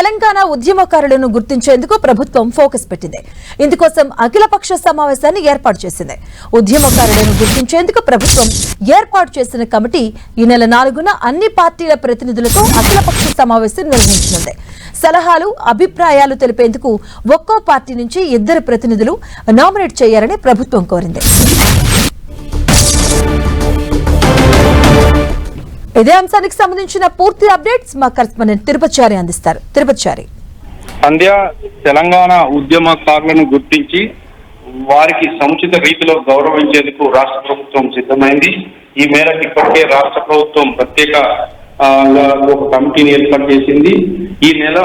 తెలంగాణ ఉద్యమకారులను గుర్తించేందుకు ప్రభుత్వం ఫోకస్ పెట్టింది. ఇందుకోసం అఖిలపక్ష సమావేశాన్ని ఏర్పాటు చేసింది. ఉద్యమకారులను గుర్తించేందుకు ప్రభుత్వం ఏర్పాటు చేసిన కమిటీ ఈ నెల 4న అన్ని పార్టీల ప్రతినిధులతో అఖిలపక్ష సమావేశం నిర్వహించనుంది. సలహాలు, అభిప్రాయాలు తెలిపేందుకు ఒక్కో పార్టీ నుంచి 2 ప్రతినిధులు నామినేట్ చేయాలని ప్రభుత్వం కోరింది. ఇదే అంశానికి సంబంధించిన పూర్తి అప్డేట్స్ మా కరెస్పాండెంట్ తిరుపతిచారి అందిస్తారు. తిరుపతిచారి. సంధ్య, తెలంగాణ ఉద్యమకారులను గుర్తించి వారికి సముచిత రీతిలో గౌరవించేందుకు రాష్ట్ర ప్రభుత్వం సిద్ధమైంది. ఈ మేరకు ఇప్పటికే రాష్ట్ర ప్రభుత్వం ప్రత్యేక ఒక కమిటీని ఏర్పాటు చేసింది. ఈ నెల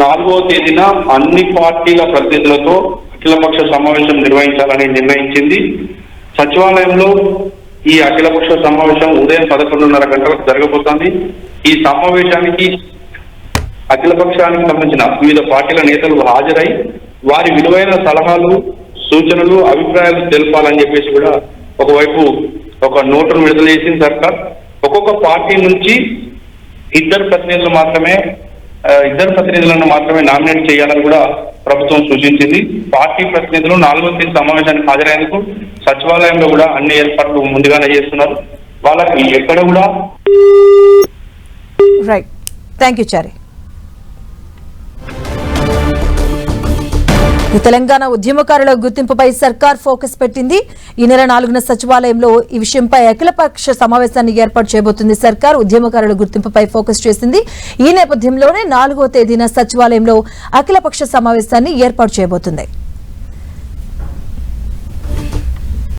4వ తేదీన అన్ని పార్టీల ప్రతినిధులతో అఖిలపక్ష సమావేశం నిర్వహించాలని నిర్ణయించింది. సచివాలయంలో ఈ అఖిలపక్ష సమావేశం ఉదయం 11:30 గంటలకు జరగబోతోంది. ఈ సమావేశానికి అఖిలపక్షానికి సంబంధించిన వివిధ పార్టీల నేతలు హాజరై వారి విలువైన సలహాలు, సూచనలు, అభిప్రాయాలు తెలపాలని చెప్పేసి కూడా ఒకవైపు ఒక నోటును విడుదల చేసింది సర్కార్. ఒక్కొక్క పార్టీ నుంచి 2 ప్రతినిధులను మాత్రమే నామినేట్ చేయాలని కూడా ప్రభుత్వం సూచించింది. పార్టీ ప్రతినిధులు 4వ తేదీ సమావేశానికి హాజరయ్యేందుకు సచివాలయంలో కూడా అన్ని ఏర్పాట్లు ముందుగానే చేస్తున్నారు. వాళ్ళకి ఎక్కడ కూడా రైట్. థ్యాంక్ యూ చారి. తెలంగాణ ఉద్యమకారుల గుర్తింపుపై సర్కార్ ఫోకస్ పెట్టింది. ఈ నెల 4న సచివాలయంలో ఈ విషయంపై అఖిలపక్ష సమావేశాన్ని ఏర్పాటు చేయబోతుంది. సర్కార్ ఉద్యమకారుల గుర్తింపుపై ఫోకస్ చేసింది. ఈ నేపథ్యంలోనే 4వ తేదీన సచివాలయంలో అఖిలపక్ష సమావేశాన్ని ఏర్పాటు చేయబోతుంది.